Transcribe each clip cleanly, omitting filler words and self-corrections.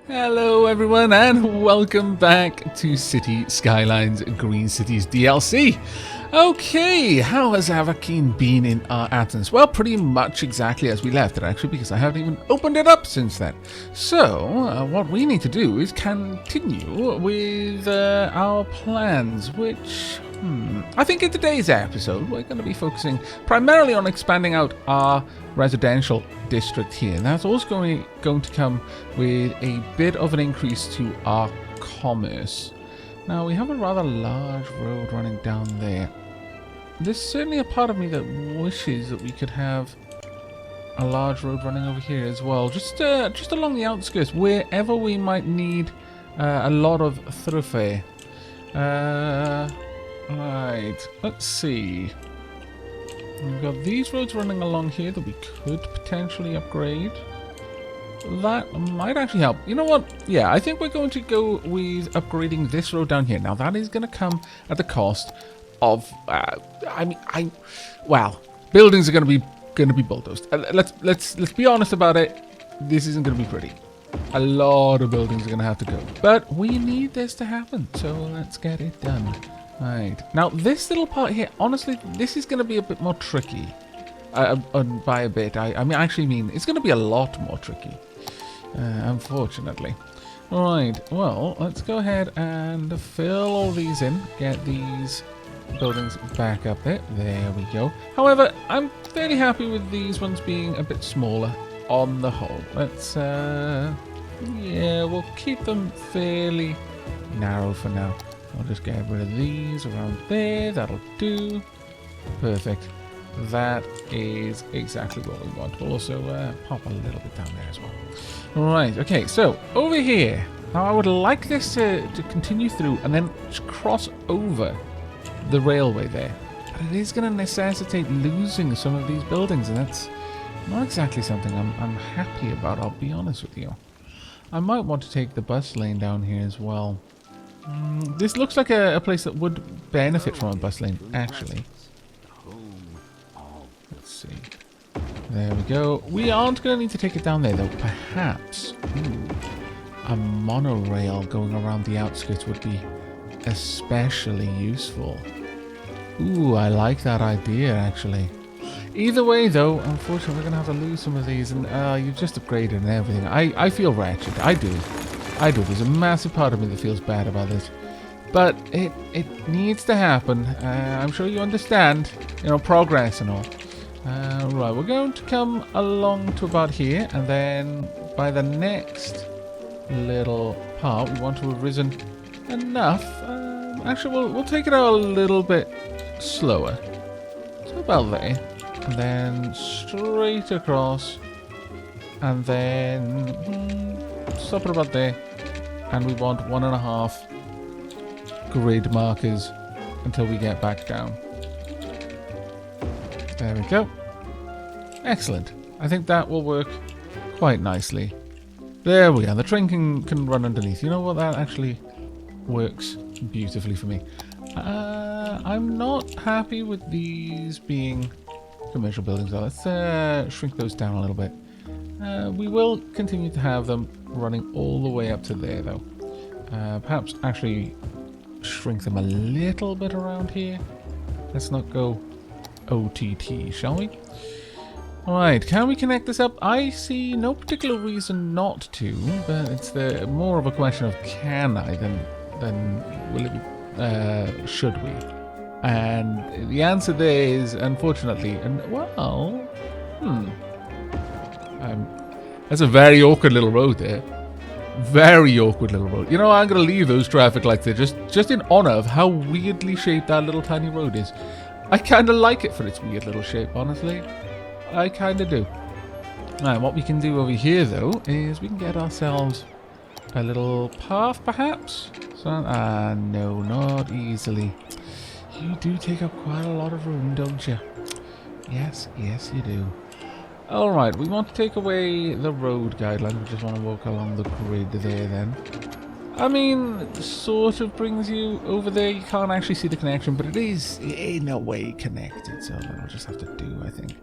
Hello everyone and welcome back to City Skylines Green Cities DLC. Okay, how has Aavak been in our absence? Well, pretty much exactly as we left it actually, because I haven't even opened it up since then. So, what we need to do is continue with our plans, which... I think in today's episode we're going to be focusing primarily on expanding out our residential district here. And that's also going to come with a bit of an increase to our commerce. Now we have a rather large road running down there. There's certainly a part of me that wishes that we could have a large road running over here as well. Just along the outskirts, wherever we might need a lot of thoroughfare. Right, let's see. We've got these roads running along here that we could potentially upgrade. That might actually help. You know what? Yeah, I think we're going to go with upgrading this road down here. Now that is going to come at the cost of, well, buildings are going to be bulldozed. Let's be honest about it. This isn't going to be pretty. A lot of buildings are going to have to go, but we need this to happen. So let's get it done. Right. Now, this little part here, honestly, this is going to be a bit more tricky. By a bit, I actually mean it's going to be a lot more tricky, unfortunately. Right, well, let's go ahead and fill all these in, get these buildings back up there. There we go. However, I'm fairly happy with these ones being a bit smaller on the whole. Let's, yeah, we'll keep them fairly narrow for now. I'll just get rid of these around there. That'll do. Perfect. That is exactly what we want. We'll also pop a little bit down there as well. Right. Okay. So over here. Now I would like this to continue through and then just cross over the railway there. But it is going to necessitate losing some of these buildings, and that's not exactly something I'm happy about. I'll be honest with you. I might want to take the bus lane down here as well. This looks like a place that would benefit from a bus lane, actually. Let's see. There we go. We aren't going to need to take it down there, though. Perhaps a monorail going around the outskirts would be especially useful. Ooh, I like that idea, actually. Either way, though, unfortunately, we're going to have to lose some of these. And you've just upgraded and everything. I feel wretched. I do. There's a massive part of me that feels bad about this. But it needs to happen. I'm sure you understand. You know, progress and all. Right, we're going to come along to about here. And then by the next little part, we want to have risen enough. Actually, we'll take it out a little bit slower. So about there. And then straight across. And then stop it about there. And we want 1.5 grid markers until we get back down. There we go. Excellent. I think that will work quite nicely. There we are. The train can run underneath. You know what? That actually works beautifully for me. I'm not happy with these being commercial buildings. Let's shrink those down a little bit. We will continue to have them running all the way up to there, though. Perhaps actually shrink them a little bit around here. Let's not go OTT, shall we? Alright, can we connect this up? I see no particular reason not to, but it's more of a question of can I than will it be, should we? And the answer there is, unfortunately, that's a very awkward little road there. Very awkward little road. You know, I'm going to leave those traffic lights there just in honor of how weirdly shaped that little tiny road is. I kind of like it for its weird little shape, honestly. I kind of do. Right, what we can do over here, though, is we can get ourselves a little path, perhaps? No, not easily. You do take up quite a lot of room, don't you? Yes, you do. Alright, we want to take away the road guidelines. We just want to walk along the grid there then. I mean, sort of brings you over there. You can't actually see the connection, but it is in a way connected, so that'll just have to do, I think.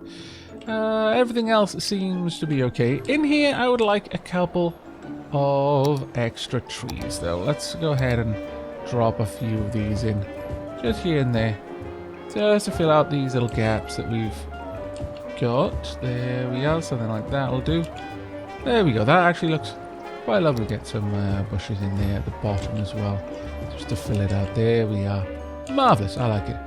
Everything else seems to be okay. In here, I would like a couple of extra trees, though. Let's go ahead and drop a few of these in, just here and there, just to fill out these little gaps that we've got. There we are, something like that will do. There we go. That actually looks quite lovely. Get some bushes in there at the bottom as well, just to fill it out. There we are. Marvellous. I like it.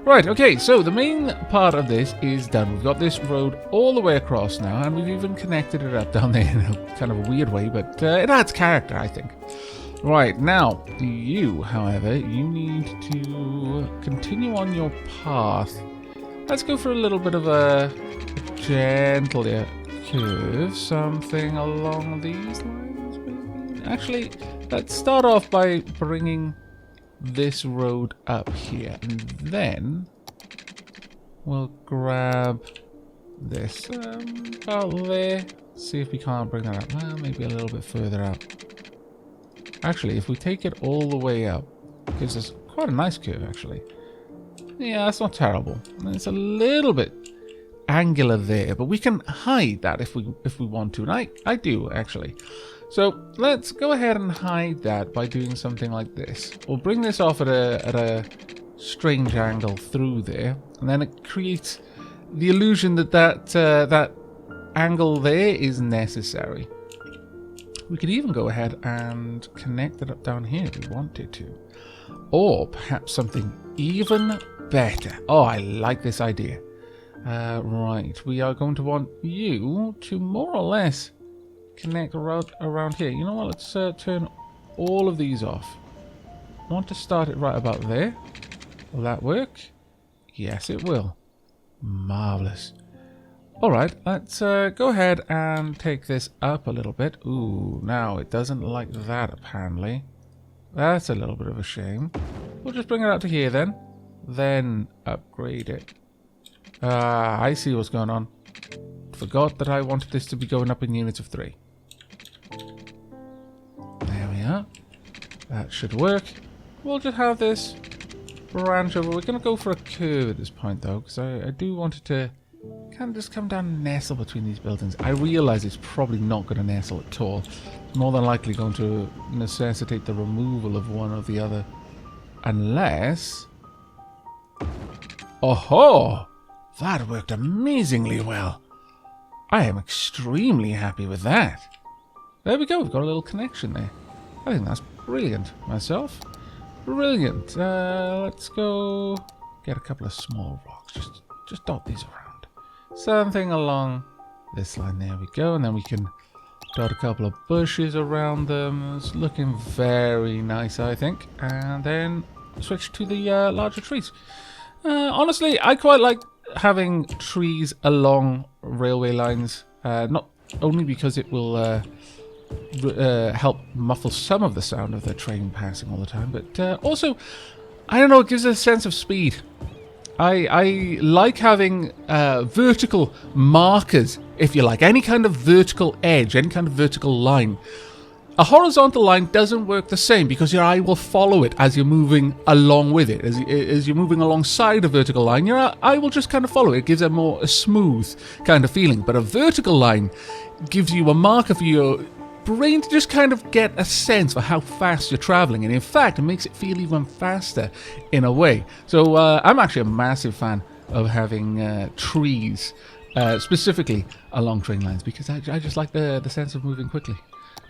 Right, okay, so the main part of this is done. We've got this road all the way across now, and we've even connected it up down there in a kind of a weird way, but it adds character, I think. Right, now, you, however, you need to continue on your path. Let's go for a little bit of a gentle curve, something along these lines, maybe? Actually, let's start off by bringing this road up here, and then we'll grab this about there. See if we can't bring that up. Well, maybe a little bit further up. Actually, if we take it all the way up, it gives us quite a nice curve, actually. Yeah, that's not terrible. It's a little bit angular there, but we can hide that if we want to, and I do actually. So let's go ahead and hide that by doing something like this. We'll bring this off at a strange angle through there, and then it creates the illusion that that angle there is necessary. We could even go ahead and connect it up down here if we wanted to. Or perhaps something even better. Oh, I like this idea. Right, we are going to want you to more or less connect around here. You know what? Let's turn all of these off. I want to start it right about there. Will that work? Yes, it will. Marvelous. Alright, let's go ahead and take this up a little bit. Ooh, now it doesn't like that apparently. That's a little bit of a shame. We'll just bring it out to here then upgrade it. I see what's going on. Forgot that I wanted this to be going up in units of 3. There we are. That should work. We'll just have this branch over. We're going to go for a curve at this point though, because I do want it to kind of just come down and nestle between these buildings. I realise it's probably not going to nestle at all. It's more than likely going to necessitate the removal of one or the other. Unless... Oh-ho! That worked amazingly well. I am extremely happy with that. There we go, we've got a little connection there. I think that's brilliant myself. Brilliant. Let's go get a couple of small rocks. Just dot these around. Something along this line. There we go. And then we can dot a couple of bushes around them. It's looking very nice, I think. And then switch to the larger trees. Honestly, I quite like having trees along railway lines, not only because it will help muffle some of the sound of the train passing all the time, but also, I don't know, it gives a sense of speed. I like having vertical markers, if you like, any kind of vertical edge, any kind of vertical line. A horizontal line doesn't work the same because your eye will follow it as you're moving along with it. As you're moving alongside a vertical line, your eye will just kind of follow it. It gives a smooth kind of feeling. But a vertical line gives you a marker for your brain to just kind of get a sense for how fast you're traveling. And in fact, it makes it feel even faster in a way. So I'm actually a massive fan of having trees, specifically along train lines, because I just like the sense of moving quickly.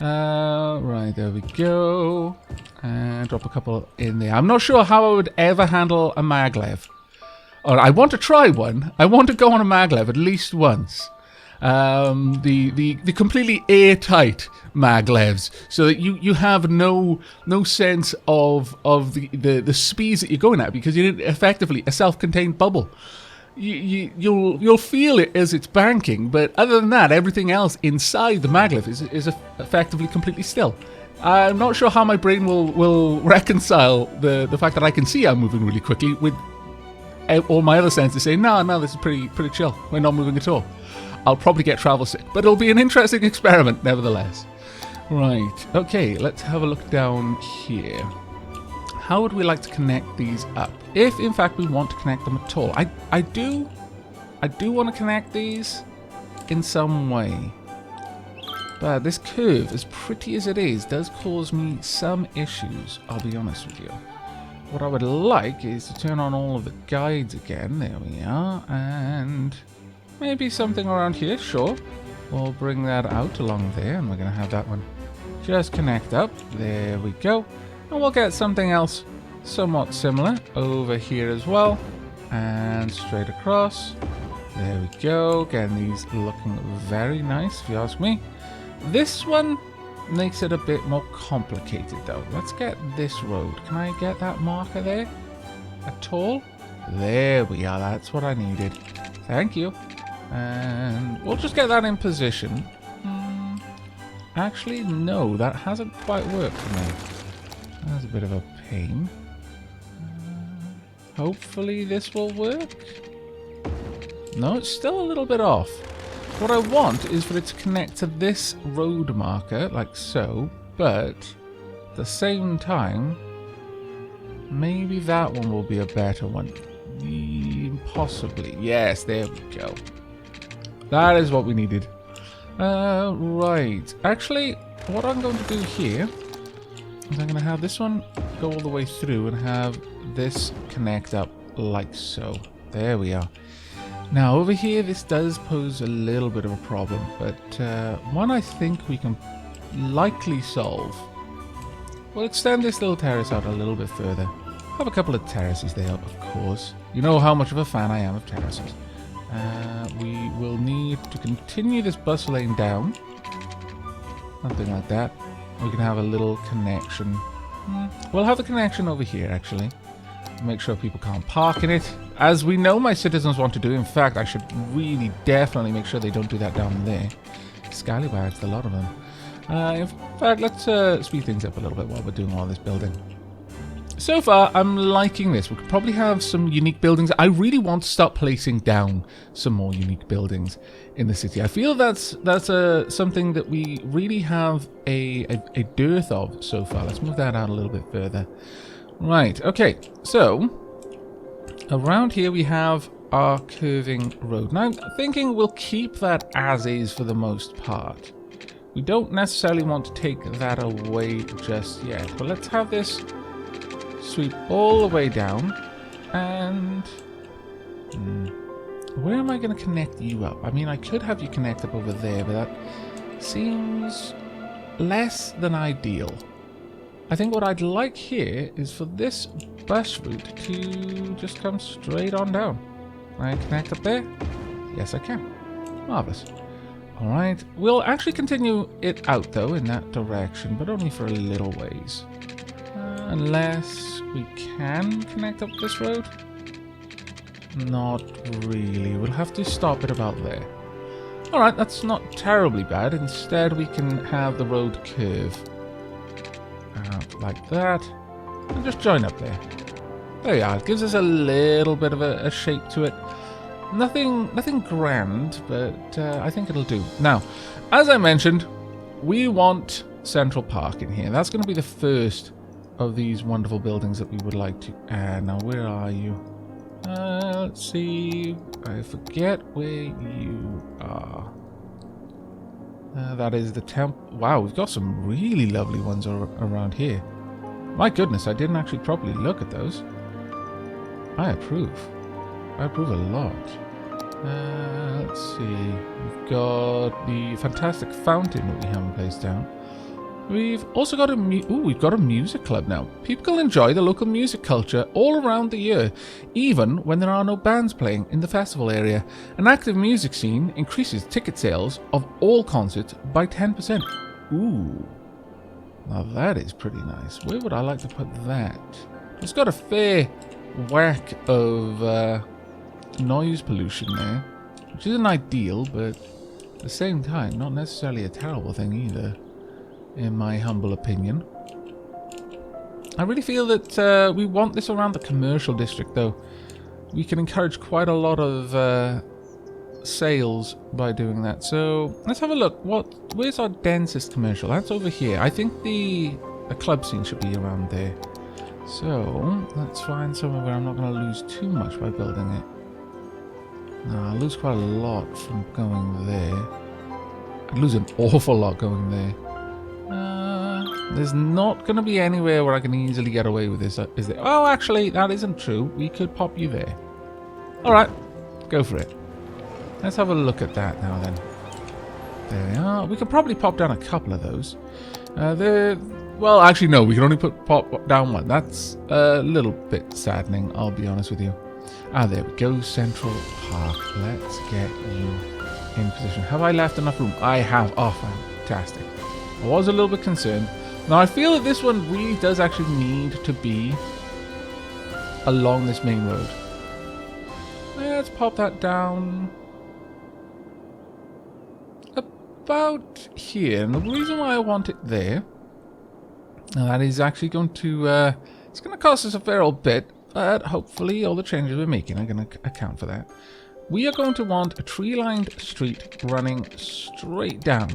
Right, there we go. And drop a couple in there. I'm not sure how I would ever handle a maglev. Or I want to try one. I want to go on a maglev at least once. The completely airtight maglevs, so that you have no sense of the speeds that you're going at, because you're effectively a self-contained bubble. You'll feel it as it's banking, but other than that, everything else inside the maglev is effectively completely still. I'm not sure how my brain will reconcile the fact that I can see I'm moving really quickly with all my other senses saying, no, this is pretty chill. We're not moving at all. I'll probably get travel sick, but it'll be an interesting experiment nevertheless. Right, okay, let's have a look down here. How would we like to connect these up? If, in fact, we want to connect them at all. I do want to connect these in some way. But this curve, as pretty as it is, does cause me some issues, I'll be honest with you. What I would like is to turn on all of the guides again. There we are. And maybe something around here, sure. We'll bring that out along there, and we're going to have that one just connect up. There we go. And we'll get something else somewhat similar over here as well. And straight across. There we go. Again, these looking very nice, if you ask me. This one makes it a bit more complicated, though. Let's get this road. Can I get that marker there at all? There we are. That's what I needed. Thank you. And we'll just get that in position. Actually, no, that hasn't quite worked for me. That's a bit of a pain. Hopefully this will work. No, it's still a little bit off. What I want is for it to connect to this road marker, like so, but at the same time, maybe that one will be a better one. Possibly. Yes, there we go. That is what we needed. Right. Actually, what I'm going to do here is I'm going to have this one go all the way through and have this connect up like so. There we are. Now, over here, this does pose a little bit of a problem, but one I think we can likely solve. We'll extend this little terrace out a little bit further. Have a couple of terraces there, of course. You know how much of a fan I am of terraces. We will need to continue this bus lane down. Something like that. We can have a little connection. We'll have a connection over here, actually. Make sure people can't park in it. As we know my citizens want to do. In fact, I should really definitely make sure they don't do that down there. Skylines, a lot of them. In fact, let's speed things up a little bit while we're doing all this building. So far, I'm liking this. We could probably have some unique buildings. I really want to start placing down some more unique buildings in the city. I feel that's something that we really have a dearth of so far. Let's move that out a little bit further. Right, okay, so around here we have our curving road. Now, I'm thinking we'll keep that as is for the most part. We don't necessarily want to take that away just yet, but let's have this sweep all the way down. And where am I going to connect you up? I mean, I could have you connect up over there, but that seems less than ideal. I think what I'd like here is for this bus route to just come straight on down. Can I connect up there? Yes, I can. Marvelous. Alright, we'll actually continue it out though in that direction, but only for a little ways. Unless we can connect up this road? Not really. We'll have to stop it about there. Alright, that's not terribly bad. Instead, we can have the road curve out like that, and just join up there. There you are. It gives us a little bit of a shape to it. Nothing grand, but I think it'll do. Now, as I mentioned, we want Central Park in here. That's going to be the first of these wonderful buildings that we would like to add. Now, where are you? Let's see. I forget where you are. That is the temple. Wow, we've got some really lovely ones around here. My goodness, I didn't actually properly look at those. I approve. I approve a lot. Let's see. We've got the fantastic fountain that we haven't placed down. We've also got we've got a music club now. People can enjoy the local music culture all around the year, even when there are no bands playing in the festival area. An active music scene increases ticket sales of all concerts by 10%. Ooh. Now that is pretty nice. Where would I like to put that? It's got a fair whack of noise pollution there, which isn't ideal, but at the same time, not necessarily a terrible thing either, in my humble opinion. I really feel that we want this around the commercial district, though. We can encourage quite a lot of sales by doing that. So let's have a look. Where's our densest commercial? That's over here. I think the club scene should be around there. So let's find somewhere where I'm not going to lose too much by building it. No, I'll lose quite a lot from going there. I'd lose an awful lot going there. There's not going to be anywhere where I can easily get away with this, is there? Oh, actually, that isn't true. We could pop you there. Alright, go for it. Let's have a look at that now then. There we are. We could probably pop down a couple of those. Well, actually, no. We can only pop down one. That's a little bit saddening, I'll be honest with you. There we go. Central Park. Let's get you in position. Have I left enough room? I have. Oh, fantastic. I was a little bit concerned. Now, I feel that this one really does actually need to be along this main road. Let's pop that down about here. And the reason why I want it there, and that is actually going to, it's going to cost us a fair old bit, but hopefully all the changes we're making are going to account for that. We are going to want a tree-lined street running straight down,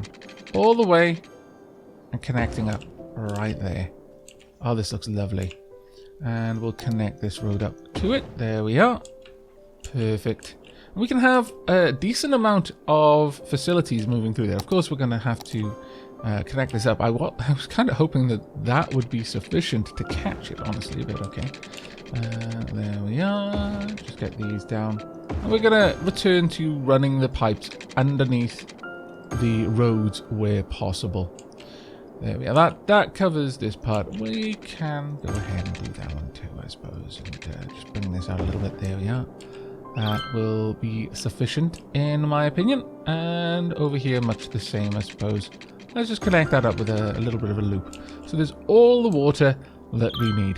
all the way, and connecting up right there. Oh, this looks lovely. And we'll connect this road up to it. There we are. Perfect. And we can have a decent amount of facilities moving through there. Of course, we're going to have to connect this up. I was kind of hoping that that would be sufficient to catch it, honestly, but okay. There we are. Just get these down. And we're going to return to running the pipes underneath the roads where possible. There we are. That covers this part. We can go ahead and do that one too, I suppose. And just bring this out a little bit. There we are. That will be sufficient, in my opinion. And over here, much the same, I suppose. Let's just connect that up with a little bit of a loop. So there's all the water that we need.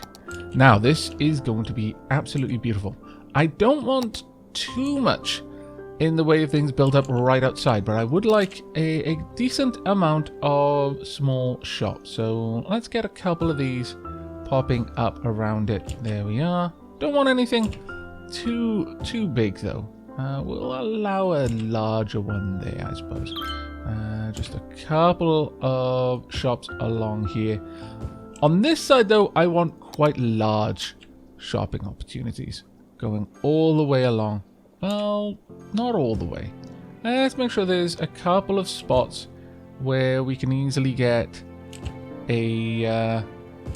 Now, this is going to be absolutely beautiful. I don't want too much in the way of things built up right outside, but I would like a decent amount of small shops. So let's get a couple of these popping up around it. There we are. Don't want anything too big though. We'll allow a larger one there, I suppose. Just a couple of shops along here. On this side though, I want quite large shopping opportunities going all the way along. Well, not all the way. Let's make sure there's a couple of spots where we can easily get a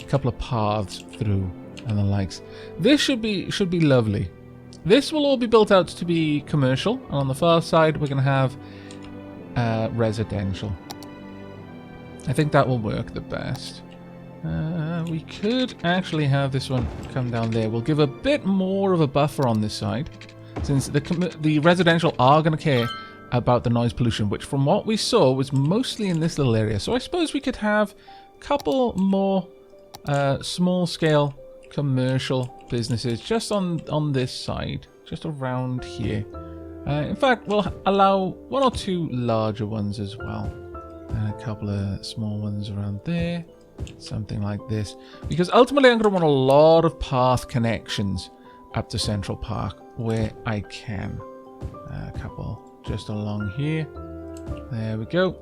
couple of paths through and the likes. This should be lovely. This will all be built out to be commercial, and on the far side we're going to have residential. I think that will work the best. We could actually have this one come down there. We'll give a bit more of a buffer on this side, since the residential are going to care about the noise pollution, which from what we saw was mostly in this little area. So I suppose we could have a couple more small-scale commercial businesses just on this side, just around here. In fact, we'll allow one or two larger ones as well, and a couple of small ones around there, something like this. Because ultimately I'm going to want a lot of path connections up to Central Park where I can. A couple just along here. There we go.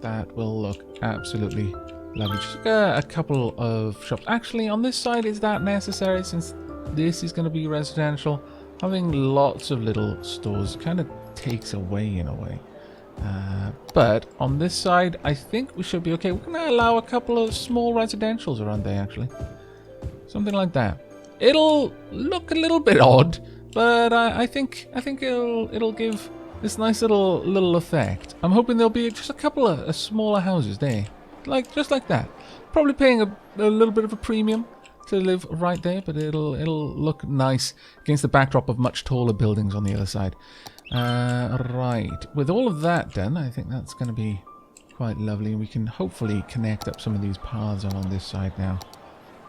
That will look absolutely lovely. Just a couple of shops. Actually, on this side, is that necessary since this is going to be residential? Having lots of little stores kind of takes away in a way. But on this side, I think we should be okay. We're going to allow a couple of small residentials around there, actually. Something like that. It'll look a little bit odd, but I think it'll give this nice little effect. I'm hoping there'll be just a couple of smaller houses there, just like that. Probably paying a little bit of a premium to live right there, but it'll look nice against the backdrop of much taller buildings on the other side. Right, with all of that done, I think that's going to be quite lovely. We can hopefully connect up some of these paths along this side now.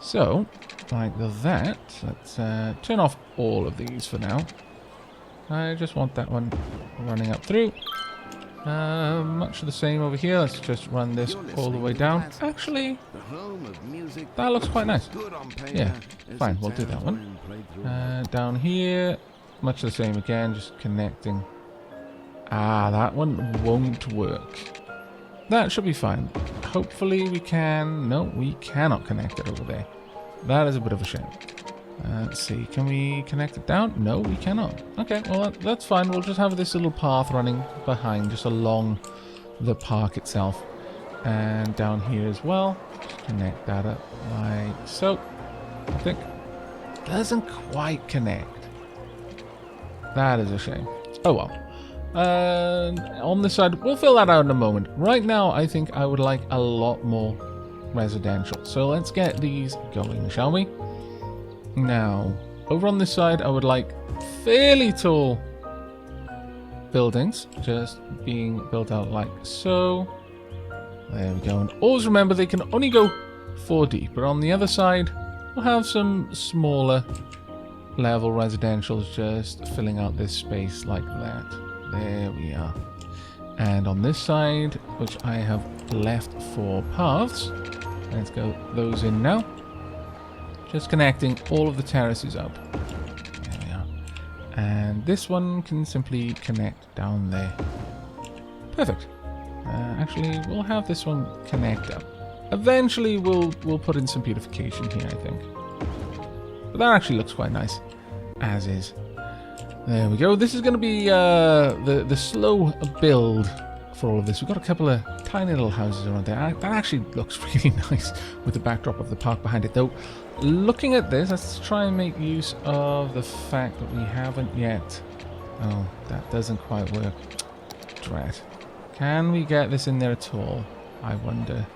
So, like that, let's turn off all of these for now. I just want that one running up through. Much the same over here. Let's just run this all the way down. Actually, that looks quite nice. Yeah, fine, we'll do that one. Down here, much the same again, just connecting. That one won't work. That should be fine. Hopefully we can... No, we cannot connect it over there. That is a bit of a shame. Let's see, can we connect it down? No, we cannot. Okay, well that's fine. We'll just have this little path running behind, just along the park itself. And down here as well, just connect that up like so. I think doesn't quite connect. That is a shame. Oh well. On this side, we'll fill that out in a moment. Right now, I think I would like a lot more residential. So let's get these going, shall we? Now, over on this side, I would like fairly tall buildings, just being built out like so. There we go. And always remember, they can only go 4 deep. But on the other side, we'll have some smaller level residentials just filling out this space like that. There we are. And on this side, which I have left for paths, let's go those in now. Just connecting all of the terraces up. There we are. And this one can simply connect down there. Perfect. Actually, we'll have this one connect up. Eventually, we'll put in some beautification here, I think. But that actually looks quite nice, as is. There we go. This is going to be the slow build for all of this. We've got a couple of tiny little houses around there. That actually looks really nice with the backdrop of the park behind it, though. Looking at this, let's try and make use of the fact that we haven't yet... Oh, that doesn't quite work. Drat. Can we get this in there at all? I wonder.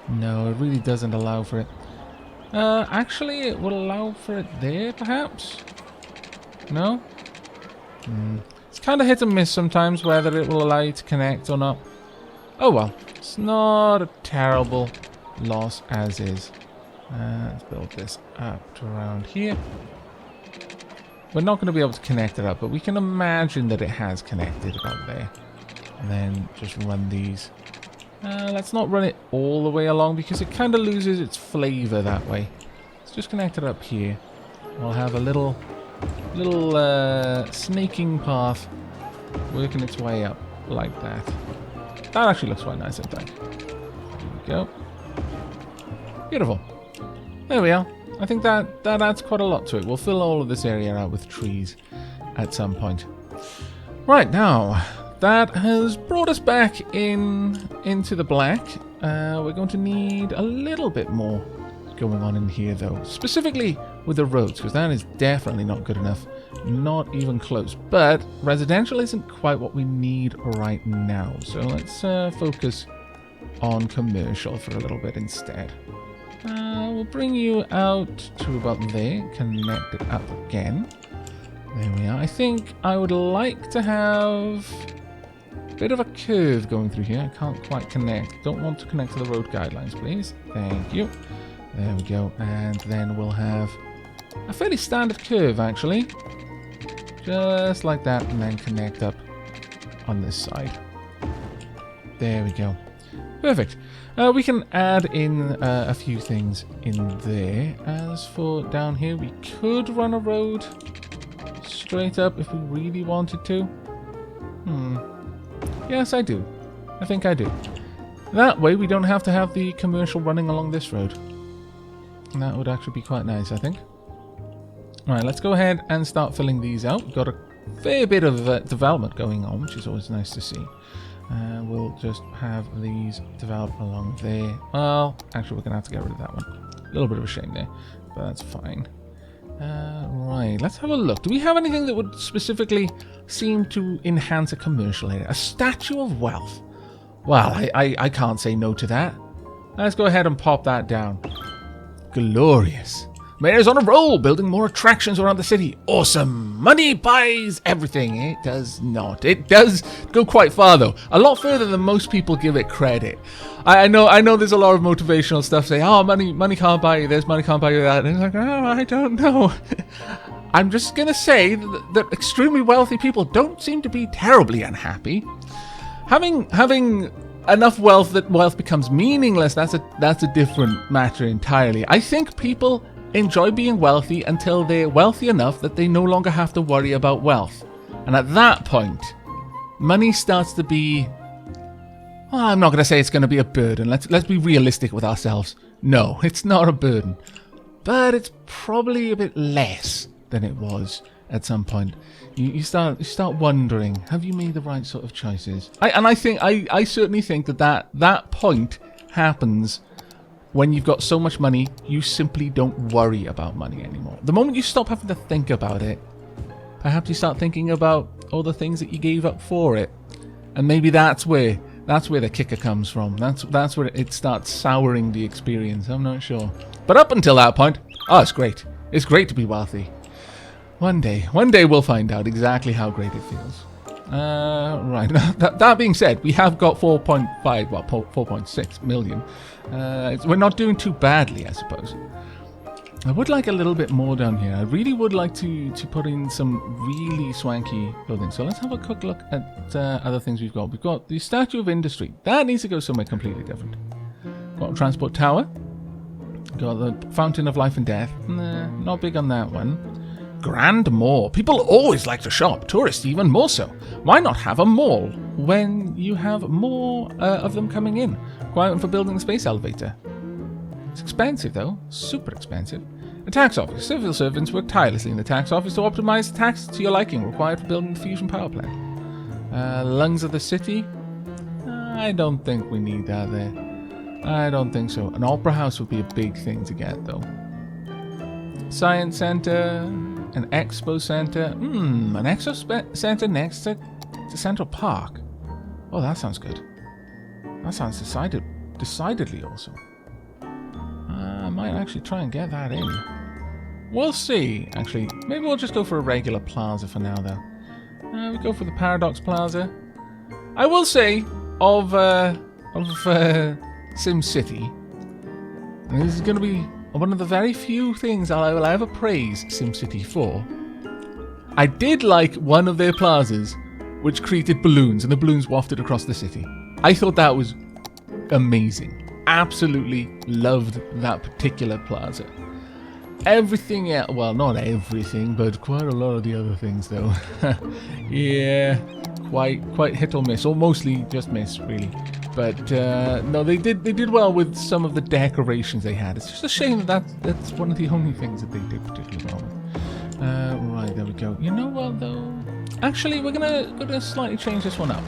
No, it really doesn't allow for it. Actually, it will allow for it there, perhaps? No? It's kind of hit and miss sometimes whether it will allow you to connect or not. Oh well, it's not a terrible loss as is. Let's build this up to around here. We're not going to be able to connect it up, but we can imagine that it has connected about there. And then just run these. Let's not run it all the way along because it kind of loses its flavor that way. Let's just connect it up here. We'll have a little snaking path working its way up like that. That actually looks quite nice, I think. There we go. Beautiful. There we are. I think that adds quite a lot to it. We'll fill all of this area out with trees at some point. Right, now, that has brought us back into the black. We're going to need a little bit more going on in here, though. Specifically with the roads, because that is definitely not good enough. Not even close. But residential isn't quite what we need right now. So let's focus on commercial for a little bit instead. We'll bring you out to about there. Connect it up again. There we are. I think I would like to have a bit of a curve going through here. I can't quite connect. Don't want to connect to the road guidelines, please. Thank you. There we go. And then we'll have a fairly standard curve, actually. Just like that, and then connect up on this side. There we go. Perfect. We can add in a few things in there. As for down here, we could run a road straight up if we really wanted to. Yes, I do. I think I do. That way, we don't have to have the commercial running along this road. And that would actually be quite nice, I think. Alright, let's go ahead and start filling these out. We've got a fair bit of development going on, which is always nice to see. We'll just have these develop along there. Well, actually, we're going to have to get rid of that one. A little bit of a shame there, but that's fine. Right, let's have a look. Do we have anything that would specifically seem to enhance a commercial area? A statue of wealth. Well, I can't say no to that. Let's go ahead and pop that down. Glorious. Mayor's on a roll, building more attractions around the city. Awesome. Money buys everything. It does not. It does go quite far, though. A lot further than most people give it credit. I know there's a lot of motivational stuff saying, oh, money can't buy you this, money can't buy you that. And it's like, oh, I don't know. I'm just going to say that extremely wealthy people don't seem to be terribly unhappy. Having enough wealth that wealth becomes meaningless, that's a different matter entirely. I think people enjoy being wealthy until they're wealthy enough that they no longer have to worry about wealth. And at that point, money starts to be... Well, I'm not going to say it's going to be a burden. Let's be realistic with ourselves. No, it's not a burden. but it's probably a bit less than it was at some point. You start wondering, have you made the right sort of choices? I certainly think that point happens when you've got so much money, you simply don't worry about money anymore. The moment you stop having to think about it, perhaps you start thinking about all the things that you gave up for it, and maybe that's where the kicker comes from. That's where it starts souring the experience. I'm not sure, but up until that point, oh, it's great. It's great to be wealthy. One day we'll find out exactly how great it feels. Right. That being said, we have got 4.6 million. We're not doing too badly, I suppose. I would like a little bit more down here. I really would like to put in some really swanky clothing. So let's have a quick look at other things we've got. We've got the Statue of Industry. That needs to go somewhere completely different. Got a transport tower. Got the Fountain of Life and Death. Nah, not big on that one. Grand Mall. People always like to shop. Tourists even more so. Why not have a mall when you have more of them coming in? Quite for building the space elevator. It's expensive though. Super expensive. A tax office. Civil servants work tirelessly in the tax office to optimize the taxes to your liking required for building the fusion power plant. Lungs of the city. I don't think we need that there. I don't think so. An opera house would be a big thing to get though. Science center. An expo center. An expo center next to Central Park. Oh, that sounds good. That sounds decidedly awesome. I might actually try and get that in. We'll see, actually. Maybe we'll just go for a regular plaza for now, though. We go for the Paradox Plaza. I will say, of SimCity, and this is going to be one of the very few things I will ever praise SimCity for. I did like one of their plazas, which created balloons, and the balloons wafted across the city. I thought that was amazing. Absolutely loved that particular plaza. Everything else, well, not everything, but quite a lot of the other things, though. Yeah, quite hit or miss, or mostly just miss, really. But no, they did well with some of the decorations they had. It's just a shame that's one of the only things that they did particularly well with. Right, there we go. You know what, though? Actually, we're gonna slightly change this one up.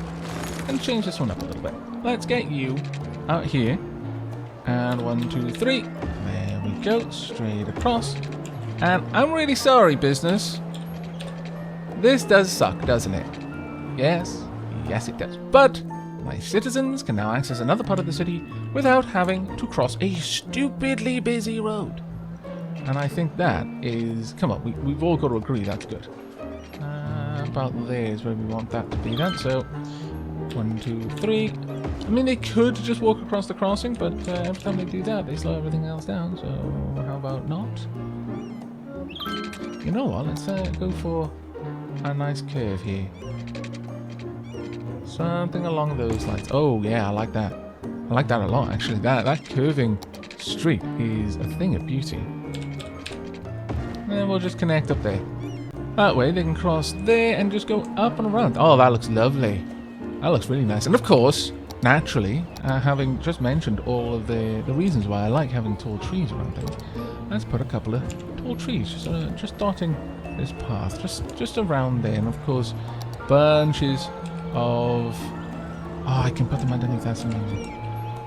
And change this one up a little bit. Let's get you out here. And 1, 2, 3. There we go. Straight across. And I'm really sorry, business. This does suck, doesn't it? Yes. Yes, it does. But my citizens can now access another part of the city without having to cross a stupidly busy road. And I think that is... Come on, we've all got to agree that's good. About there is where we want that to be then. So, 1, 2, 3. I mean, they could just walk across the crossing, but every time they do that, they slow everything else down. So, how about not? You know what? Let's go for a nice curve here. Something along those lines. Oh, yeah, I like that. I like that a lot, actually. That curving street is a thing of beauty. And we'll just connect up there. That way, they can cross there and just go up and around. Oh, that looks lovely. That looks really nice. And of course, naturally, having just mentioned all of the reasons why I like having tall trees around things, let's put a couple of tall trees just dotting this path, just around there. And of course, bunches of... Oh, I can put them underneath. That's amazing.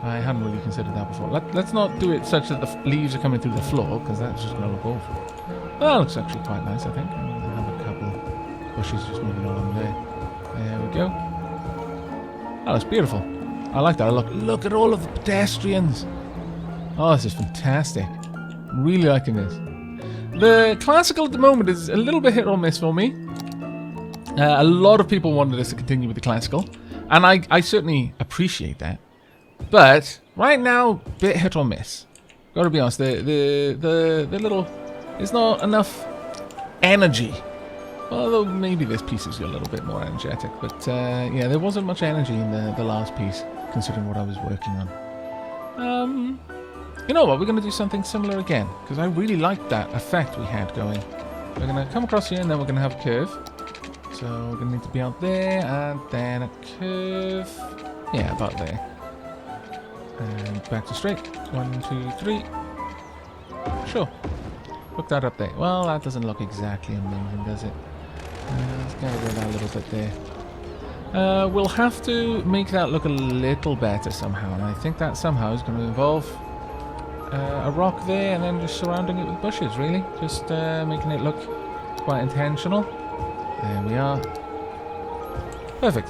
I hadn't really considered that before. Let's not do it such that the leaves are coming through the floor, because that's just going to look awful. Well, that looks actually quite nice, I think. I'm going to have a couple of bushes just moving along there. There we go. That looks beautiful. I like that. Look at all of the pedestrians. Oh, this is fantastic. Really liking this. The classical at the moment is a little bit hit or miss for me. A lot of people wanted us to continue with the classical, and I certainly appreciate that. But right now, bit hit or miss. Got to be honest. The little, there's not enough energy. Although maybe this piece is a little bit more energetic, but yeah, there wasn't much energy in the last piece, considering what I was working on. You know what? We're going to do something similar again, because I really liked that effect we had going. We're going to come across here, and then we're going to have a curve. So we're going to need to be out there, and then a curve. Yeah, about there. And back to straight. 1, 2, 3. Sure. Hook that up there. Well, that doesn't look exactly amazing, does it? Let's get rid of that a little bit there. We'll have to make that look a little better somehow, and I think that somehow is going to involve a rock there and then just surrounding it with bushes, really. Just making it look quite intentional. There we are. Perfect.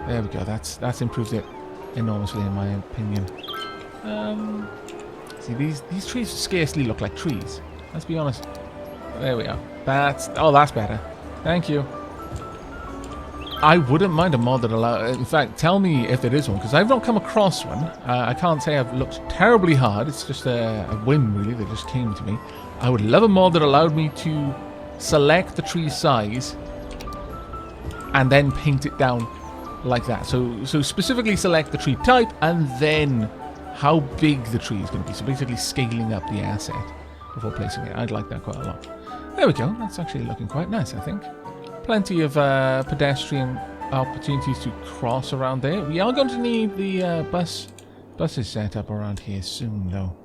There we go. That's improved it enormously in my opinion. See, these trees scarcely look like trees. Let's be honest. There we are. That's better. Thank you. I wouldn't mind a mod that allows... In fact, tell me if there is one, because I've not come across one. I can't say I've looked terribly hard. It's just a whim, really, that just came to me. I would love a mod that allowed me to select the tree size and then paint it down like that. So specifically select the tree type and then how big the tree is going to be. So basically scaling up the asset before placing it. I'd like that quite a lot. There we go. That's actually looking quite nice, I think. Plenty of pedestrian opportunities to cross around there. We are going to need the buses set up around here soon, though.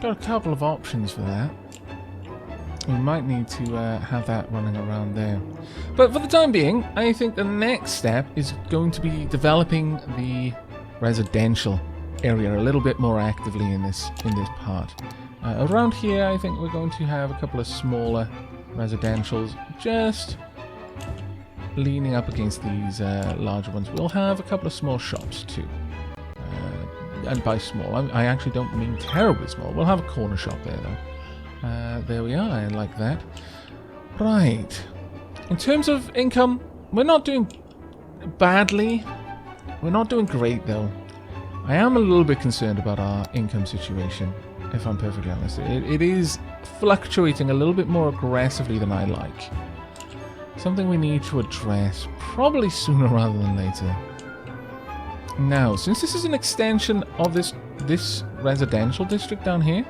Got a couple of options for that. We might need to have that running around there. But for the time being, I think the next step is going to be developing the residential area a little bit more actively in this part. Around here, I think we're going to have a couple of smaller residentials just leaning up against these larger ones. We'll have a couple of small shops too. And by small, I actually don't mean terribly small. We'll have a corner shop there though. There we are, I like that. Right. In terms of income, we're not doing badly. We're not doing great though. I am a little bit concerned about our income situation, if I'm perfectly honest. It is fluctuating a little bit more aggressively than I like. Something we need to address, probably sooner rather than later. Now, since this is an extension of this residential district down here,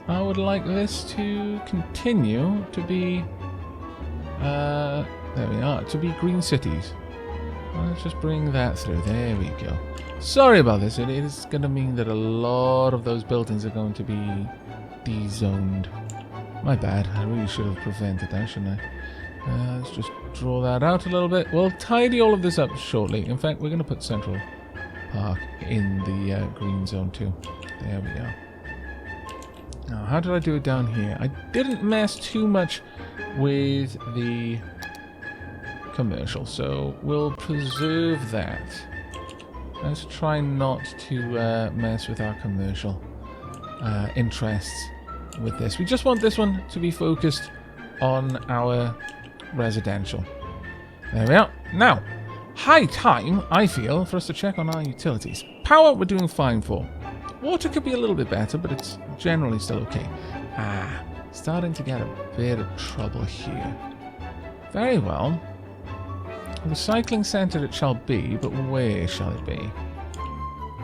I would like this to continue to be, there we are, to be green cities. Let's just bring that through. There we go. Sorry about this. It is going to mean that a lot of those buildings are going to be de-zoned. My bad. I really should have prevented that, shouldn't I? Let's just draw that out a little bit. We'll tidy all of this up shortly. In fact, we're going to put Central Park in the green zone too. There we are. Now, how did I do it down here? I didn't mess too much with the commercial, so we'll preserve that. Let's try not to mess with our commercial interests with this. We just want this one to be focused on our residential. There we are. Now, high time, I feel, for us to check on our utilities. Power, we're doing fine for. Water could be a little bit better, but it's generally still okay. Starting to get a bit of trouble here. Very well. Recycling centre it shall be, but where shall it be?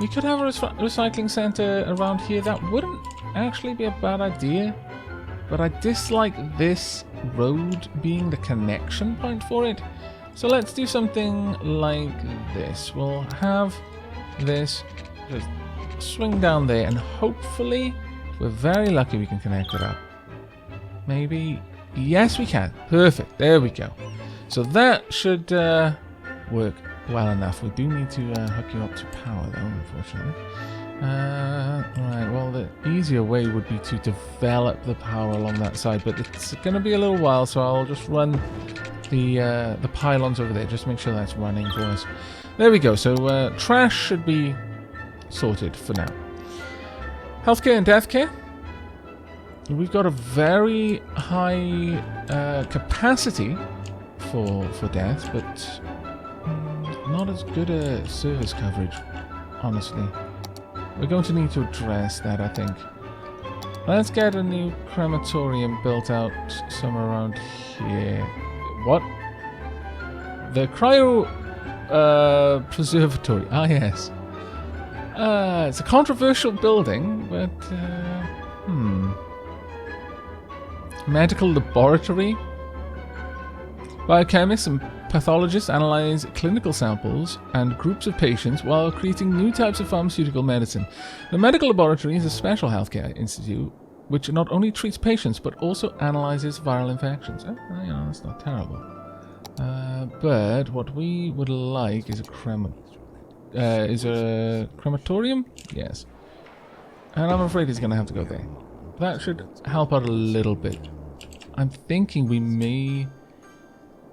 We could have a recycling centre around here. That wouldn't actually be a bad idea, but I dislike this road being the connection point for it. So let's do something like this. We'll have this just swing down there, and hopefully, if we're very lucky, we can connect it up. Maybe? Yes, we can. Perfect. There we go. So that should work well enough. We do need to hook you up to power, though, unfortunately. Right, well, the easier way would be to develop the power along that side, but it's going to be a little while, so I'll just run the pylons over there, just to make sure that's running for us. There we go. So trash should be sorted for now. Healthcare and deathcare. We've got a very high capacity for death, but not as good a service coverage, honestly. We're going to need to address that, I think. Let's get a new crematorium built out somewhere around here. What? The cryo preservatory. Ah, yes. It's a controversial building, but medical laboratory. Biochemists and Pathologists analyze clinical samples and groups of patients while creating new types of pharmaceutical medicine. The medical laboratory is a special healthcare institute which not only treats patients but also analyzes viral infections. Oh, yeah, that's not terrible. But what we would like is a crematorium? Yes. And I'm afraid he's going to have to go there. That should help out a little bit. I'm thinking we may...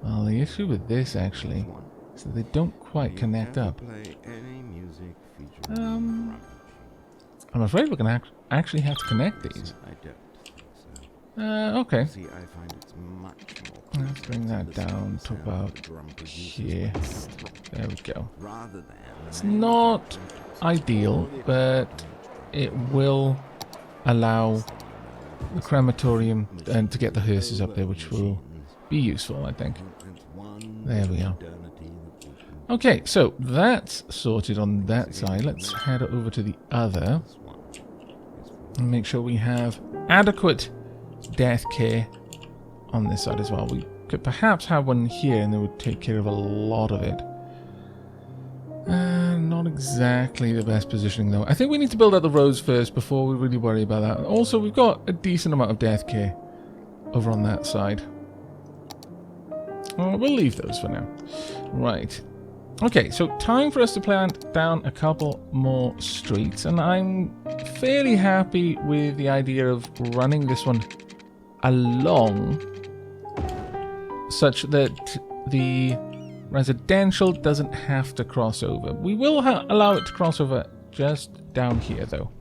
Well, the issue with this, actually, is that they don't quite connect up. I'm afraid we're going to actually have to connect these. Okay. Let's bring that down to about here. There we go. It's not ideal, but it will allow the crematorium and to get the hearses up there, which will be useful, I think. There we are. Okay, so that's sorted on that side. Let's head over to the other and make sure we have adequate death care on this side as well. We could perhaps have one here and they would take care of a lot of it. Not exactly the best positioning though. I think we need to build out the roads first before we really worry about that. Also, we've got a decent amount of death care over on that side. We'll leave those for now. Right. Okay, so time for us to plant down a couple more streets, and I'm fairly happy with the idea of running this one along such that the residential doesn't have to cross over. We will allow it to cross over just down here though,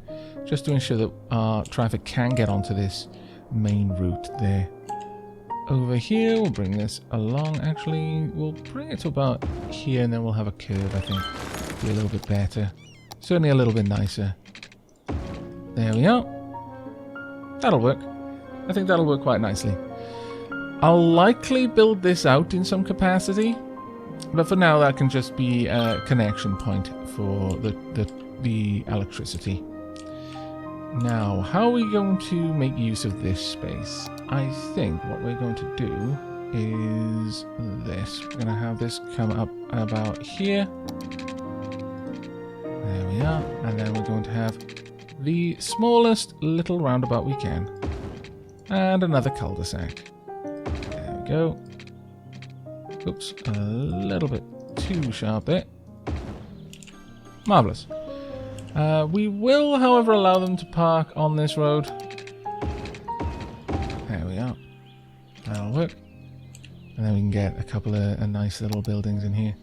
just to ensure that our traffic can get onto this main route there. Over here, we'll bring this along. Actually, we'll bring it to about here, and then we'll have a curve, I think. Be a little bit better. Certainly a little bit nicer. There we are. That'll work. I think that'll work quite nicely. I'll likely build this out in some capacity, but for now, that can just be a connection point for the electricity. Now, how are we going to make use of this space? I think what we're going to do is this. We're going to have this come up about here. There we are. And then we're going to have the smallest little roundabout we can. And another cul-de-sac. There we go. Oops, a little bit too sharp there. Marvellous. We will, however, allow them to park on this road. There we are. That'll work. And then we can get a couple of nice little buildings in here.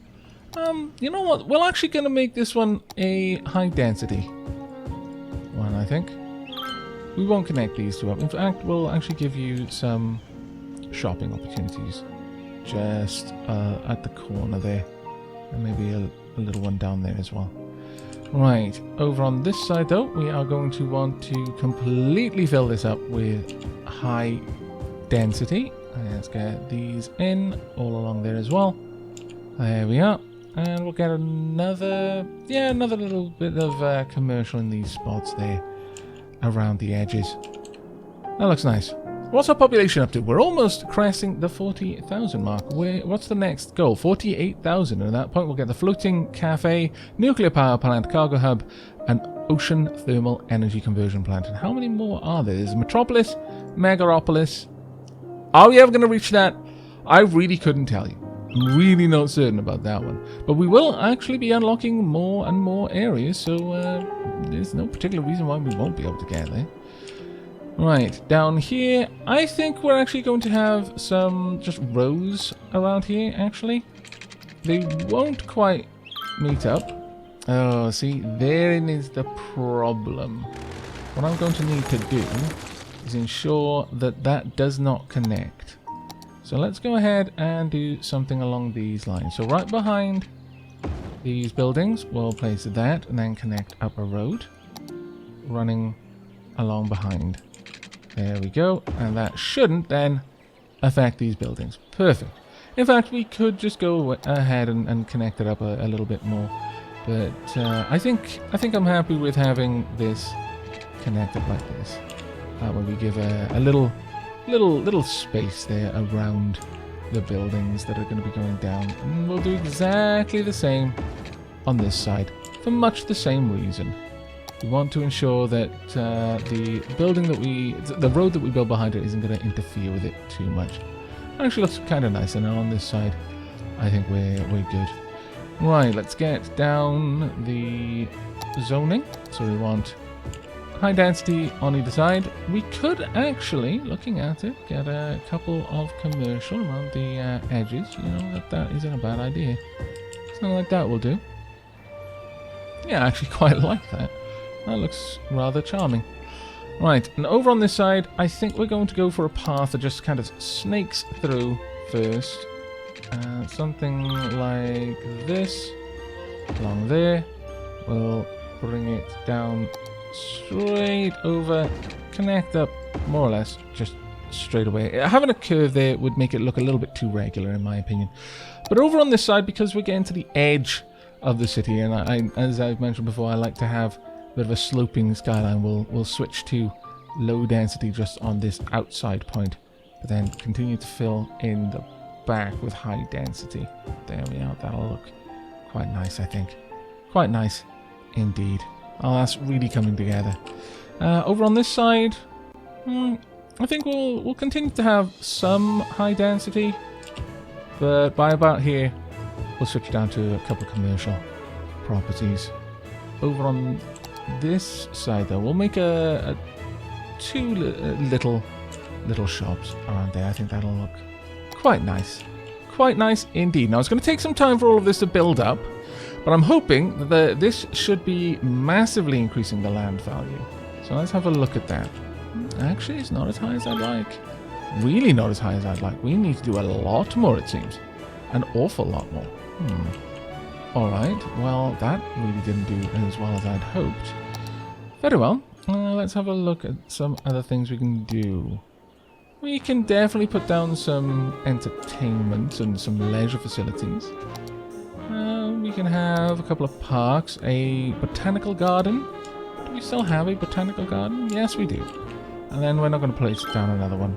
You know what? We're actually going to make this one a high density one, I think. We won't connect these two up. In fact, we'll actually give you some shopping opportunities just at the corner there. And maybe a little one down there as well. Right, over on this side though, we are going to want to completely fill this up with high density. Let's get these in all along there as well. There we are. And we'll get another little bit of commercial in these spots there around the edges. That looks nice. What's our population up to? We're almost cresting the 40,000 mark. What's the next goal? 48,000. And at that point, we'll get the floating cafe, nuclear power plant, cargo hub, and ocean thermal energy conversion plant. And how many more are there? There's Metropolis, Megaropolis. Are we ever going to reach that? I really couldn't tell you. I'm really not certain about that one. But we will actually be unlocking more and more areas, so there's no particular reason why we won't be able to get there. Right, down here, I think we're actually going to have some just rows around here, actually. They won't quite meet up. Oh, see, therein is the problem. What I'm going to need to do is ensure that that does not connect. So let's go ahead and do something along these lines. So right behind these buildings, we'll place that and then connect up a road running along behind. There we go, and that shouldn't then affect these buildings. Perfect. In fact, we could just go ahead and connect it up a little bit more. But I think I'm happy with having this connected like this. That way we give a little space there around the buildings that are going to be going down. And we'll do exactly the same on this side for much the same reason. We want to ensure that the road that we build behind it isn't going to interfere with it too much. It actually looks kind of nice, and on this side, I think we're good. Right, let's get down the zoning. So we want high density on either side. We could actually, looking at it, get a couple of commercial around the edges. You know, that isn't a bad idea. Something like that will do. Yeah, I actually quite like that. That looks rather charming. Right, and over on this side, I think we're going to go for a path that just kind of snakes through first. Something like this. Along there. We'll bring it down straight over, connect up more or less just straight away. Having a curve there would make it look a little bit too regular in my opinion. But over on this side, because we're getting to the edge of the city, and I, as I've mentioned before, I like to have a bit of a sloping skyline, we'll switch to low density just on this outside point, but then continue to fill in the back with high density. There we are. That'll look quite nice, I think. Quite nice indeed. Oh, that's really coming together. Over on this side, I think we'll continue to have some high density, but by about here, we'll switch down to a couple of commercial properties. Over on this side, though, we'll make two little shops around there. I think that'll look quite nice. Quite nice indeed. Now, it's going to take some time for all of this to build up, but I'm hoping that this should be massively increasing the land value. So let's have a look at that. Actually, it's not as high as I'd like. Really not as high as I'd like. We need to do a lot more, it seems. An awful lot more. Alright, well, that really didn't do as well as I'd hoped. Very well. Let's have a look at some other things we can do. We can definitely put down some entertainment and some leisure facilities. We can have a couple of parks, a botanical garden. Do we still have a botanical garden? Yes, we do. And then we're not going to place down another one.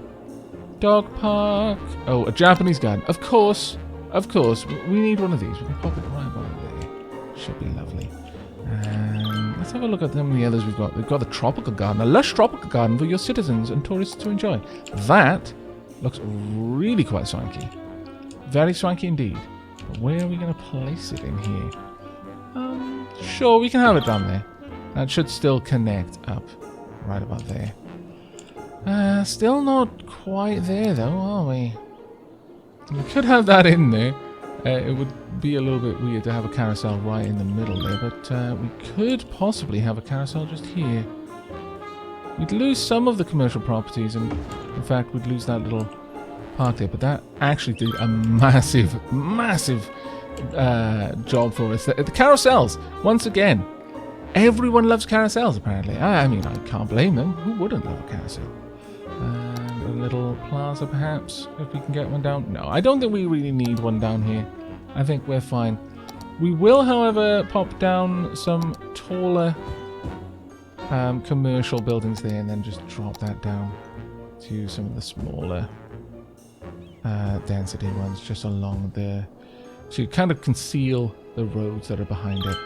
Dog park. Oh, a Japanese garden. Of course. Of course. We need one of these. We can pop it right about there. Should be lovely. And let's have a look at some of the others we've got. We've got the tropical garden. A lush tropical garden for your citizens and tourists to enjoy. That looks really quite swanky. Very swanky indeed. But where are we going to place it in here? Sure, we can have it down there. That should still connect up right about there. Still not quite there though, are we? We could have that in there. It would be a little bit weird to have a carousel right in the middle there, but we could possibly have a carousel just here. We'd lose some of the commercial properties, and in fact we'd lose that little park there, but that actually did a massive job for us. The carousels, once again, everyone loves carousels apparently. I mean, I can't blame them. Who wouldn't love a carousel? And a little plaza perhaps, if we can get one down. No, I don't think we really need one down here. I think we're fine. We will, however, pop down some taller commercial buildings there, and then just drop that down to some of the smaller density ones just along the, to kind of conceal the roads that are behind it.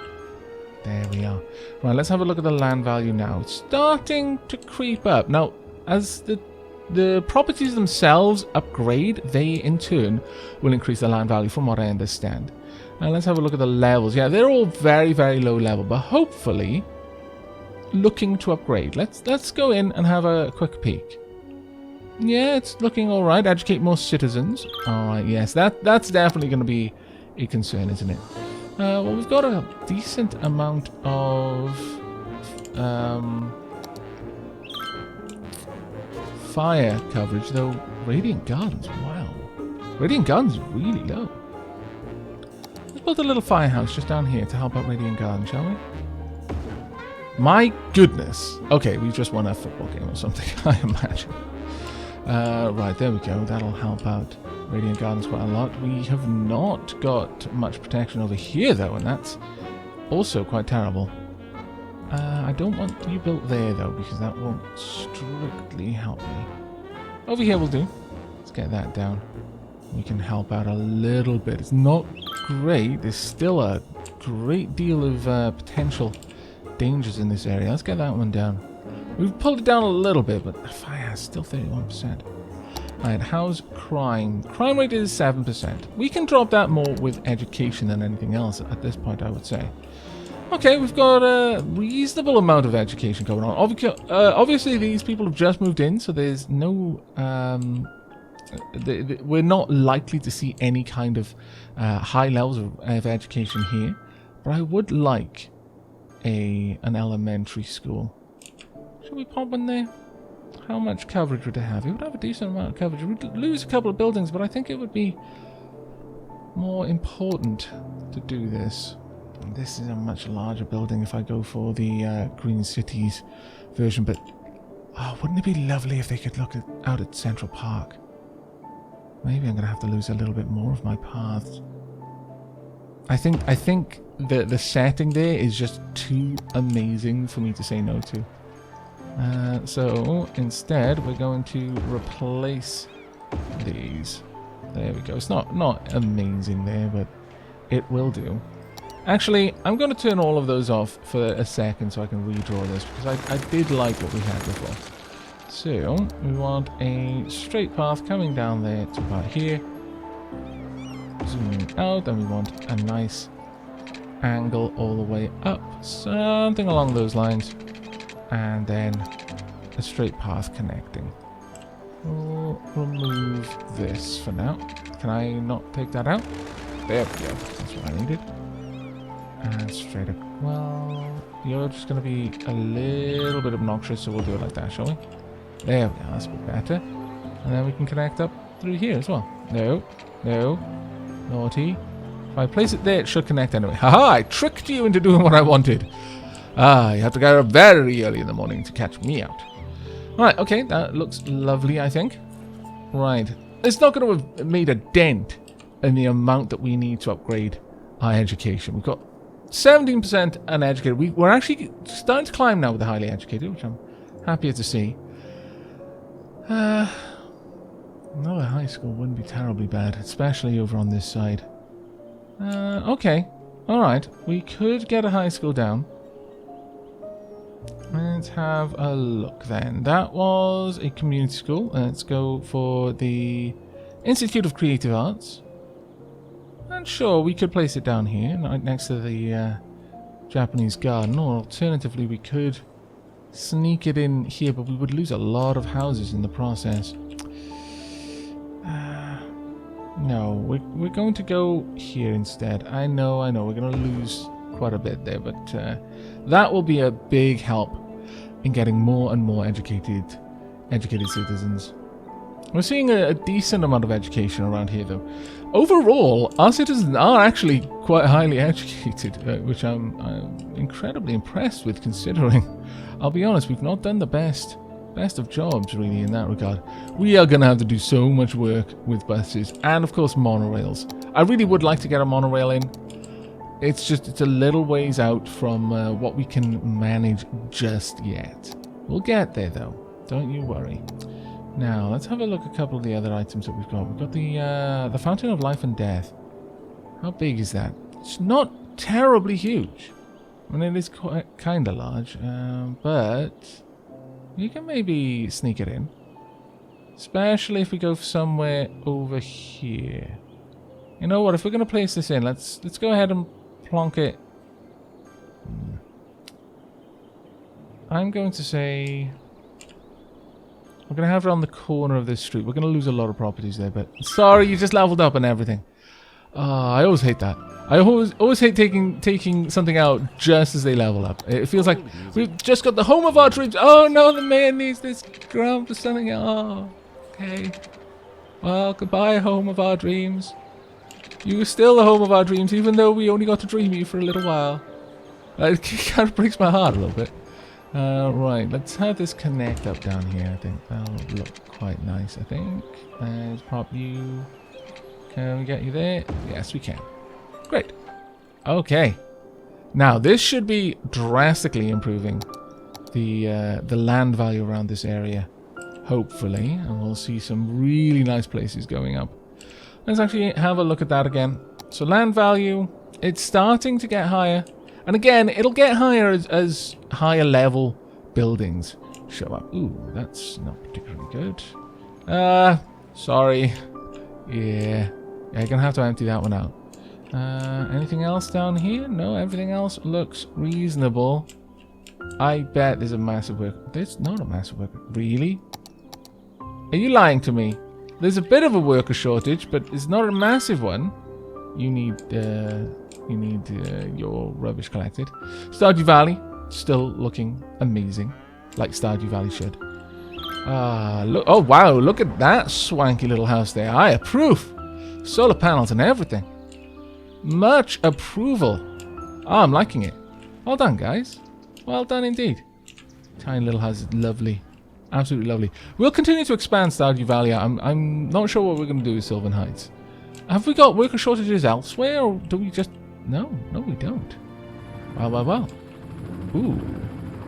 There we are. Right, let's have a look at the land value now. It's starting to creep up. Now, as the properties themselves upgrade, they in turn will increase the land value from what I understand. And let's have a look at the levels. Yeah, they're all very, very low level, but hopefully looking to upgrade. Let's go in and have a quick peek. Yeah, it's looking all right. Educate more citizens. All right, yes, that's definitely going to be a concern, isn't it? Well, we've got a decent amount of fire coverage, though. Radiant Gardens, wow. Radiant Gardens is really low. Let's build a little firehouse just down here to help out Radiant Gardens, shall we? My goodness. Okay, we just won a football game or something, I imagine. Right, there we go. That'll help out Radiant Gardens quite a lot. We have not got much protection over here, though, and that's also quite terrible. I don't want you built there, though, because that won't strictly help me. Over here will do. Let's get that down. we can help out a little bit. It's not great. There's still a great deal of potential dangers in this area. Let's get that one down. We've pulled it down a little bit, but fire is still 31%. Alright, how's crime? Crime rate is 7%. We can drop that more with education than anything else at this point, I would say. Okay, we've got a reasonable amount of education going on. Obviously, these people have just moved in, so there's no... we're not likely to see any kind of high levels of education here. But I would like an elementary school. Should we pop in there? How much coverage would it have? It would have a decent amount of coverage. We'd lose a couple of buildings, but I think it would be more important to do this. This is a much larger building if I go for the Green Cities version, but wouldn't it be lovely if they could look out at Central Park? Maybe I'm going to have to lose a little bit more of my paths. I think the setting there is just too amazing for me to say no to. So instead, we're going to replace these. There we go. It's not amazing there, but it will do. Actually, I'm going to turn all of those off for a second so I can redraw this, because I did like what we had before. So we want a straight path coming down there to about here. Zooming out, and we want a nice angle all the way up. Something along those lines. And then a straight path connecting. We'll remove this for now. Can I not take that out? There we go. That's what I needed. And straight up. Well, you're just going to be a little bit obnoxious, so we'll do it like that, shall we? There we go. That's a bit better. And then we can connect up through here as well. No. No. Naughty. If I place it there, it should connect anyway. Haha! I tricked you into doing what I wanted. You have to get up very early in the morning to catch me out. Right, okay, that looks lovely, I think. Right. It's not going to have made a dent in the amount that we need to upgrade our education. We've got 17% uneducated. We're actually starting to climb now with the highly educated, which I'm happier to see. Another high school wouldn't be terribly bad, especially over on this side. Okay. Alright, we could get a high school down. Let's have a look then. That was a community school. Let's go for the Institute of Creative Arts. And sure, we could place it down here, right next to the Japanese garden. Or alternatively, we could sneak it in here, but we would lose a lot of houses in the process. No, we're going to go here instead. I know, we're going to lose quite a bit there, but that will be a big help in getting more and more educated citizens. We're seeing a decent amount of education around here, though. Overall, our citizens are actually quite highly educated, which I'm incredibly impressed with, considering, I'll be honest, we've not done the best of jobs, really, in that regard. We are going to have to do so much work with buses, and, of course, monorails. I really would like to get a monorail in. It's a little ways out from what we can manage just yet. We'll get there, though. Don't you worry. Now, let's have a look at a couple of the other items that we've got. We've got the Fountain of Life and Death. How big is that? It's not terribly huge. I mean, it is quite kind of large, but you can maybe sneak it in. Especially if we go somewhere over here. You know what? If we're going to place this in, let's go ahead and plonk it. I'm going to say we're going to have it on the corner of this street. We're going to lose a lot of properties there, but sorry, you just leveled up and everything. I always hate that. I always hate taking something out just as they level up. It feels like we've just got the home of our dreams. Oh no, the mayor needs this ground for something. Oh, okay. Well, goodbye, home of our dreams. You were still the home of our dreams, even though we only got to dream you for a little while. It kind of breaks my heart a little bit. Right, let's have this connect up down here. I think that'll look quite nice, I think. Let's pop you. Can we get you there? Yes, we can. Great. Okay. Now, this should be drastically improving the land value around this area. Hopefully. And we'll see some really nice places going up. Let's actually have a look at that again. So land value, it's starting to get higher. And again, it'll get higher as higher level buildings show up. Ooh, that's not particularly good. Sorry. Yeah, you're gonna have to empty that one out. Anything else down here? No, everything else looks reasonable. I bet there's a massive work. There's not a massive worker. Really? Are you lying to me? There's a bit of a worker shortage, but it's not a massive one. You need your rubbish collected. Stardew Valley, still looking amazing, like Stardew Valley should. Look! Oh wow! Look at that swanky little house there. I approve. Solar panels and everything. Much approval. Oh, I'm liking it. Well done, guys. Well done indeed. Tiny little house is lovely. Absolutely lovely. We'll continue to expand Stardew Valley. I'm not sure what we're going to do with Sylvan Heights. Have we got worker shortages elsewhere, or do we just... No, we don't. Well. Ooh.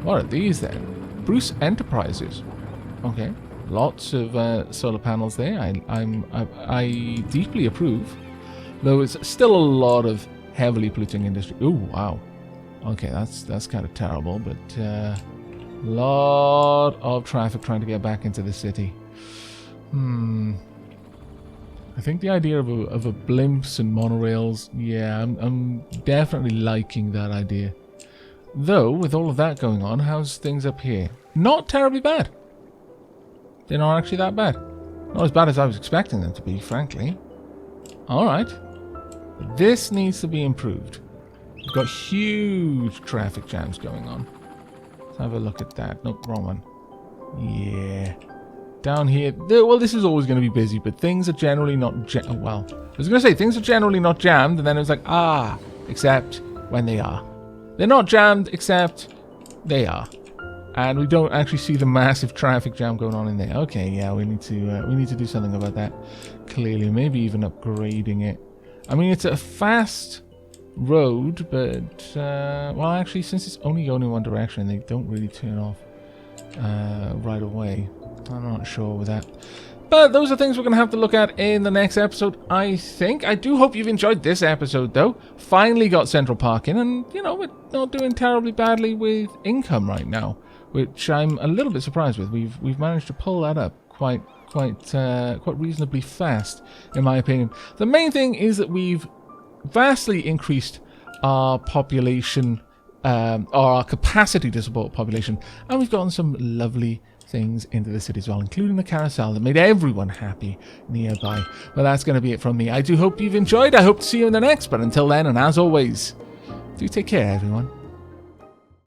What are these then? Bruce Enterprises. Okay. Lots of solar panels there. I deeply approve. Though it's still a lot of heavily polluting industry. Ooh, wow. Okay, that's kind of terrible, but lot of traffic trying to get back into the city. I think the idea of a blimps and monorails, yeah, I'm definitely liking that idea. Though, with all of that going on, how's things up here? Not terribly bad. They're not actually that bad. Not as bad as I was expecting them to be, frankly. Alright. This needs to be improved. We've got huge traffic jams going on. Let's have a look at that. Nope, wrong one. Yeah. Down here, well, this is always going to be busy, but things are generally not well, I was going to say things are generally not jammed, and then it was like, except when they are. They're not jammed, except they are. And we don't actually see the massive traffic jam going on in there. Okay, yeah, we need to do something about that. Clearly, maybe even upgrading it. I mean, it's a fast road, but well, actually, since it's only going in one direction, they don't really turn off right away. I'm not sure with that. But those are things we're going to have to look at in the next episode, I think. I do hope you've enjoyed this episode, though. Finally got Central Park in, and, you know, we're not doing terribly badly with income right now, which I'm a little bit surprised with. We've managed to pull that up quite reasonably fast, in my opinion. The main thing is that we've vastly increased our population, or our capacity to support population, and we've gotten some lovely things into the city as well, including the carousel that made everyone happy nearby. Well, that's going to be it from me. I do hope you've enjoyed. I hope to see you in the next, but until then, and as always, do take care, everyone.